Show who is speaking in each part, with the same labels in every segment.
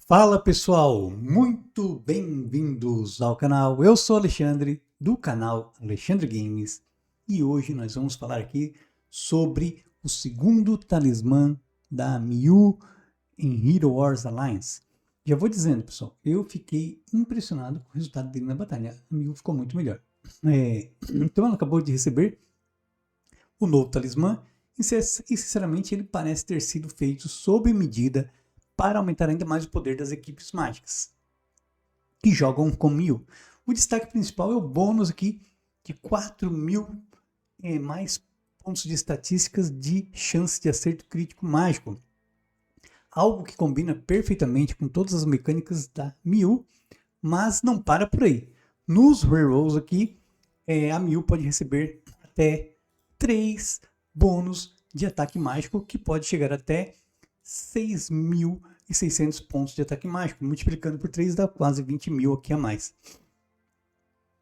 Speaker 1: Fala pessoal, muito bem-vindos ao canal. Eu sou Alexandre, do canal Alexandre Games, e hoje nós vamos falar aqui sobre o segundo talismã da Miu em Hero Wars Alliance. Já vou dizendo, pessoal, eu fiquei impressionado com o resultado dele na batalha. A Miu ficou muito melhor. Então ela acabou de receber o novo talismã e sinceramente ele parece ter sido feito sob medida para aumentar ainda mais o poder das equipes mágicas que jogam com Miu. O destaque principal é o bônus aqui de 4.000 mais pontos de estatísticas de chance de acerto crítico mágico. Algo que combina perfeitamente com todas as mecânicas da Miu, mas não para por aí. Nos rerolls aqui, a Miu pode receber até 3 bônus de ataque mágico, que pode chegar até 6.600 pontos de ataque mágico, multiplicando por 3 dá quase 20.000 aqui a mais.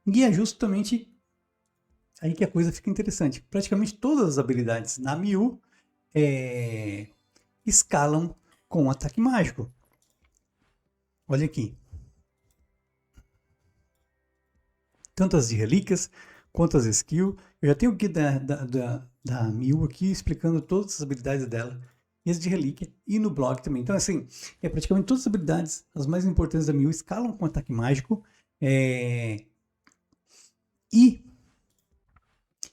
Speaker 1: E é justamente aí que a coisa fica interessante. Praticamente todas as habilidades na Miu escalam com ataque mágico. Olha aqui. Tanto as de relíquias quanto as skills. Eu já tenho o guia da Miu aqui explicando todas as habilidades dela. E as de relíquia, e no blog também. Então, assim, praticamente todas as habilidades, as mais importantes da Miu, escalam com ataque mágico. E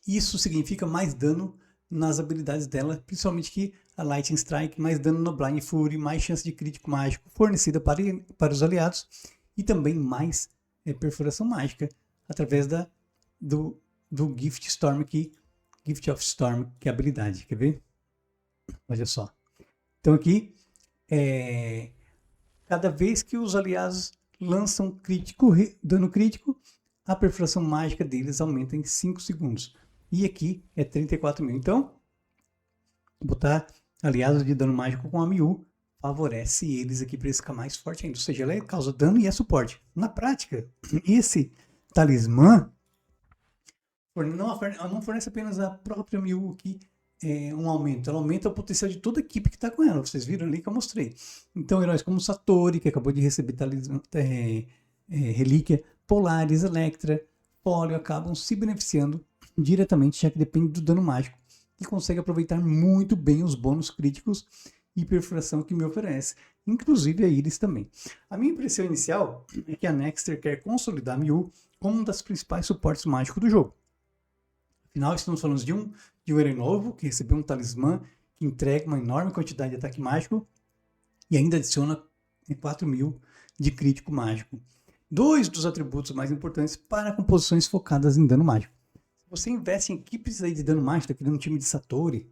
Speaker 1: isso significa mais dano nas habilidades dela, principalmente que a Lightning Strike, mais dano no Blind Fury, mais chance de crítico mágico fornecida para os aliados, e também mais perfuração mágica, através do Gift Storm aqui, Gift of Storm, que é a habilidade. Quer ver? Olha só. Então aqui, cada vez que os aliados lançam dano crítico, a perfuração mágica deles aumenta em 5 segundos. E aqui é 34.000. Então, botar aliados de dano mágico com a Miu favorece eles aqui para eles ficar mais forte ainda. Ou seja, ela causa dano e é suporte. Na prática, esse talismã não fornece apenas a própria Miu aqui, um aumento, ela aumenta o potencial de toda a equipe que está com ela, vocês viram ali que eu mostrei. Então heróis como Satori, que acabou de receber relíquia, Polaris, Electra, Polio acabam se beneficiando diretamente, já que depende do dano mágico, e consegue aproveitar muito bem os bônus críticos e perfuração que me oferece, inclusive a Iris também. A minha impressão inicial é que a Nexter quer consolidar a Miu como um dos principais suportes mágicos do jogo. Afinal, estamos falando de um herói novo, que recebeu um talismã que entrega uma enorme quantidade de ataque mágico e ainda adiciona 4.000 de crítico mágico. 2 dos atributos mais importantes para composições focadas em dano mágico. Se você investe em equipes aí de dano mágico, está criando um time de Satori,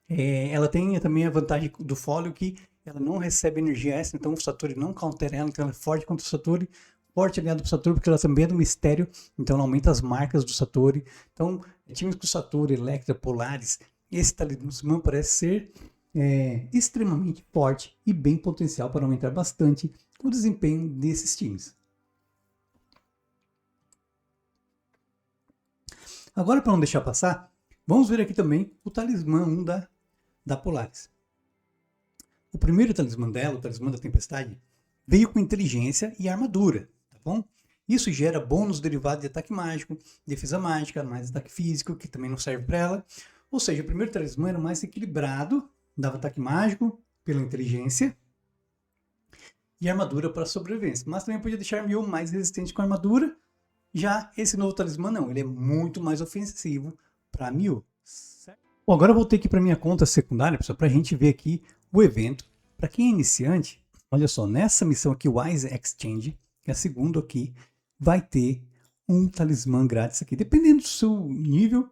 Speaker 1: ela tem também a vantagem do Folio que ela não recebe energia extra, então o Satori não countera ela, então ela é forte contra o Satori. Forte aliado pro Satori, porque ela também é do mistério, então ela aumenta as marcas do Satori. Então, times com Satori, Electra, Polaris, esse talismã parece ser extremamente forte e bem potencial para aumentar bastante o desempenho desses times. Agora, para não deixar passar, vamos ver aqui também o talismã 1 da Polaris. O primeiro talismã dela, o talismã da Tempestade, veio com inteligência e armadura. Bom, isso gera bônus derivado de ataque mágico, defesa mágica, mais ataque físico, que também não serve para ela. Ou seja, o primeiro talismã era mais equilibrado, dava ataque mágico pela inteligência e armadura para sobrevivência. Mas também podia deixar Miu mais resistente com armadura. Já esse novo talismã não, ele é muito mais ofensivo para Miu. Bom, agora eu voltei aqui para minha conta secundária, pessoal, para a gente ver aqui o evento. Para quem é iniciante, olha só, nessa missão aqui, Wise Exchange, que é a segunda aqui, vai ter um talismã grátis aqui. Dependendo do seu nível,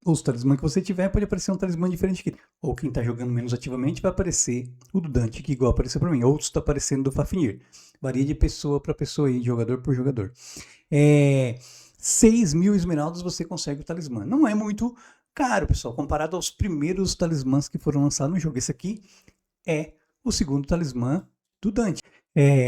Speaker 1: ou o talismã que você tiver, pode aparecer um talismã diferente aqui. Ou quem está jogando menos ativamente, vai aparecer o do Dante, que igual apareceu para mim. Outros está aparecendo do Fafnir. Varia de pessoa para pessoa aí, de jogador por jogador. 6.000 esmeraldas você consegue o talismã. Não é muito caro, pessoal, comparado aos primeiros talismãs que foram lançados no jogo. Esse aqui é o segundo talismã do Dante.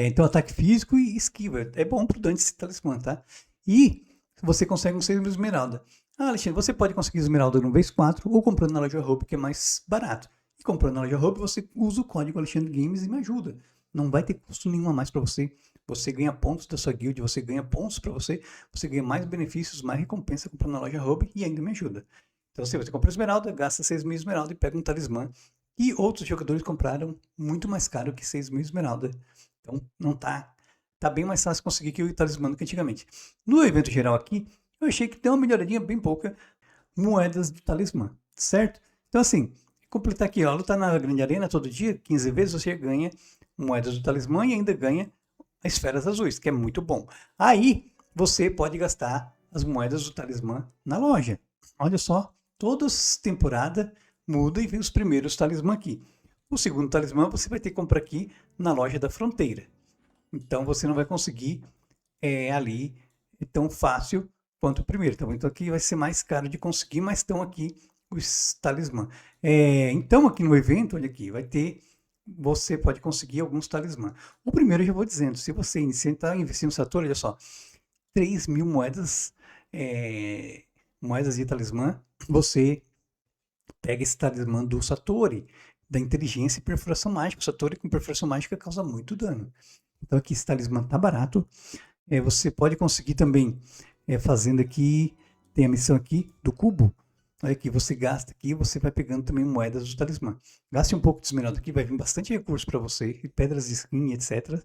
Speaker 1: Então, ataque físico e esquiva. É bom pro Dante esse talismã, tá? E você consegue um 6.000 esmeralda. Ah, Alexandre, você pode conseguir esmeralda no vez 4 ou comprando na loja Hope, que é mais barato. E comprando na loja Hope, você usa o código Alexandre Games e me ajuda. não vai ter custo nenhum a mais para você. Você ganha pontos da sua guild, você ganha pontos para você ganha mais benefícios, mais recompensa comprando na loja Hub e ainda me ajuda. Então, se você compra esmeralda, gasta 6.000 esmeralda e pega um talismã. E outros jogadores compraram muito mais caro que 6.000 esmeralda. Então, não tá bem mais fácil conseguir que o talismã do que antigamente. No evento geral aqui, eu achei que deu uma melhoradinha bem pouca moedas do talismã, certo? Então, assim, completar aqui, ó, lutar na grande arena todo dia, 15 vezes, você ganha moedas do talismã e ainda ganha esferas azuis, que é muito bom. Aí, você pode gastar as moedas do talismã na loja. Olha só, toda temporada muda e vem os primeiros talismã aqui. O segundo talismã você vai ter que comprar aqui na loja da fronteira. Então, você não vai conseguir ali tão fácil quanto o primeiro. Então aqui vai ser mais caro de conseguir, mas estão aqui os talismã. Então aqui no evento, olha aqui, vai ter, você pode conseguir alguns talismã. O primeiro eu já vou dizendo, se você está investindo no Satori, olha só, 3.000 moedas, moedas de talismã, você pega esse talismã do Satori, da inteligência e perfuração mágica. O Satori com perfuração mágica causa muito dano. Então aqui esse talismã tá barato. Você pode conseguir também fazendo aqui, tem a missão aqui do cubo. Olha aqui, você gasta aqui, você vai pegando também moedas do talismã. Gaste um pouco de esmeralda aqui, vai vir bastante recurso para você, pedras de skin, etc.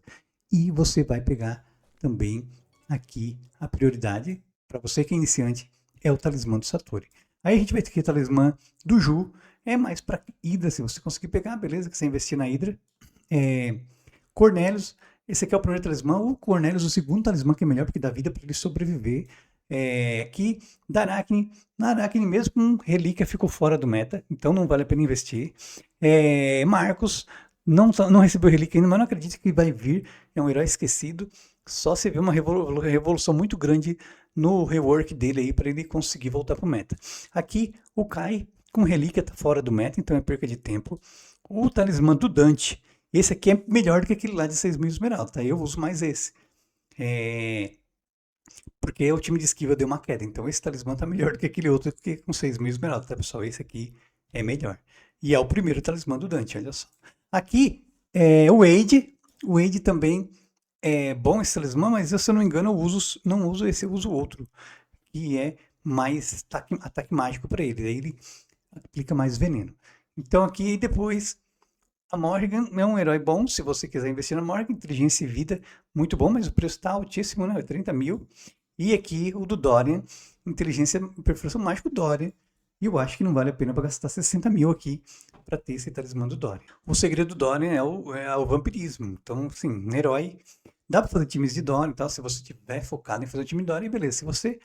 Speaker 1: E você vai pegar também aqui a prioridade, para você que é iniciante, é o talismã do Satori. Aí a gente vai ter aqui o talismã do Ju, é mais para Hidra, se você conseguir pegar, beleza, que você investir na Hidra. Cornélios, esse aqui é o primeiro talismã, o Cornélios, o segundo talismã, que é melhor porque dá vida para ele sobreviver. Aqui, da Arachne, na Arachne mesmo com relíquia ficou fora do meta, então não vale a pena investir. Marcos, não recebeu relíquia ainda, mas não acredito que vai vir, é um herói esquecido, só se vê uma revolução muito grande no rework dele aí para ele conseguir voltar pro meta. Aqui, o Kai com relíquia tá fora do meta, então é perca de tempo. O talismã do Dante, esse aqui é melhor do que aquele lá de 6.000 esmeralda, tá? Eu uso mais esse. Porque o time de esquiva deu uma queda, então esse talismã tá melhor do que aquele outro que com 6.000 esmeralda, tá, pessoal? Esse aqui é melhor. E é o primeiro talismã do Dante, olha só. Aqui, o Wade também é bom esse talismã, mas se eu não me engano, não uso esse, eu uso outro, que é mais ataque mágico para ele, daí ele aplica mais veneno. Então aqui depois, a Morrigan é um herói bom, se você quiser investir na Morrigan, inteligência e vida, muito bom, mas o preço está altíssimo, né? 30.000. E aqui o do Dorian, inteligência e perfuração mágica, o Dorian. E eu acho que não vale a pena para gastar 60.000 aqui para ter esse talismã do Dorian. O segredo do Dorian é o vampirismo. Então, assim, um herói, dá para fazer times de Dorian e tal, se você estiver focado em fazer um time de Dorian, beleza. Se você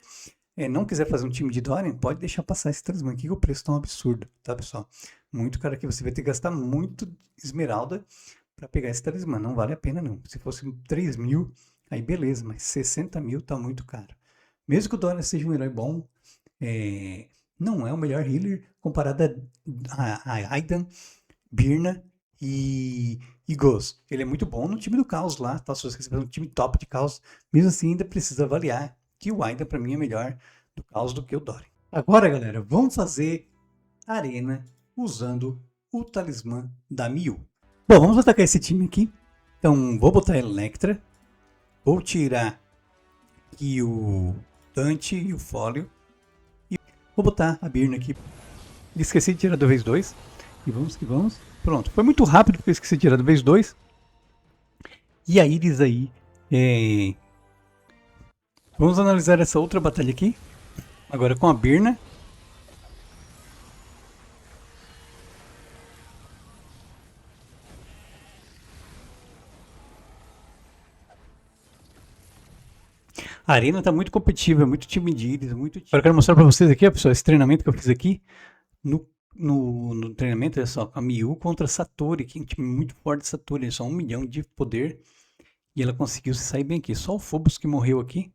Speaker 1: não quiser fazer um time de Dorian, pode deixar passar esse talismã aqui, que o preço tá um absurdo, tá, pessoal? Muito caro aqui, você vai ter que gastar muito esmeralda para pegar esse talismã, não vale a pena não. Se fosse 3.000, aí beleza, mas 60.000 tá muito caro. Mesmo que o Dorian seja um herói bom, não é o melhor healer comparado a Aidan, Birna e Ghost. Ele é muito bom no time do Caos lá, tá? Se você quiser fazer um time top de Caos, mesmo assim ainda precisa avaliar que o Aidan para mim é melhor do Caos do que o Dorian. Agora, galera, vamos fazer arena usando o talismã da Miu. Bom, vamos atacar esse time aqui. Então, vou botar a Electra. Vou tirar aqui o Dante e o Fólio. E vou botar a Birna aqui. Esqueci de tirar do vez 2. E vamos que vamos. Pronto, foi muito rápido porque eu esqueci de tirar do vez 2. E a Iris aí. Vamos analisar essa outra batalha aqui. Agora com a Birna. A arena tá muito competitiva, muito time de Iris, muito time. Agora eu quero mostrar pra vocês aqui, ó, pessoal, esse treinamento que eu fiz aqui. No treinamento, olha só, a Miu contra a Satori, que é um time muito forte de Satori, só 1 milhão de poder. E ela conseguiu se sair bem aqui. Só o Phobos que morreu aqui,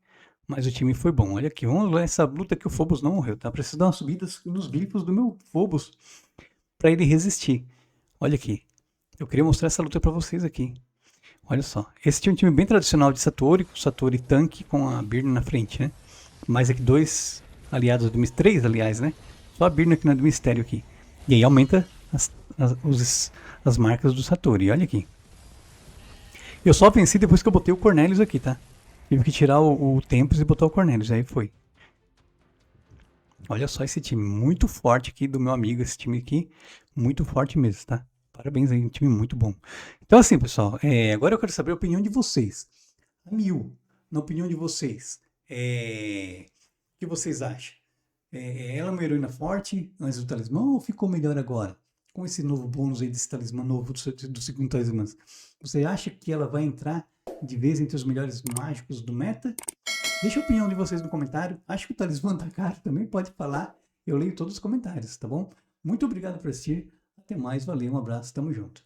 Speaker 1: mas o time foi bom. Olha aqui, vamos lá essa luta que o Phobos não morreu, tá? Preciso dar uma subida nos glifos do meu Phobos pra ele resistir. Olha aqui, eu queria mostrar essa luta pra vocês aqui. Olha só, esse tinha um time bem tradicional de Satori, com o Satori tanque com a Birna na frente, né? Mais aqui 2 aliados do mistério, 3 aliás, né? Só a Birna que não é do mistério aqui. E aí aumenta as marcas do Satori, olha aqui. Eu só venci depois que eu botei o Cornelius aqui, tá? Tive que tirar o Tempest e botar o Cornelius, aí foi. Olha só esse time muito forte aqui do meu amigo, esse time aqui, muito forte mesmo, tá? Parabéns aí, um time muito bom. Então assim, pessoal, agora eu quero saber a opinião de vocês. A Mil, na opinião de vocês, o que vocês acham? Ela é uma heroína forte antes do talismã ou ficou melhor agora? Com esse novo bônus aí desse talismã novo do segundo talismã. Você acha que ela vai entrar de vez entre os melhores mágicos do meta? Deixa a opinião de vocês no comentário. Acho que o talismã tá caro, também pode falar. Eu leio todos os comentários, tá bom? Muito obrigado por assistir. Até mais, valeu, um abraço, tamo junto.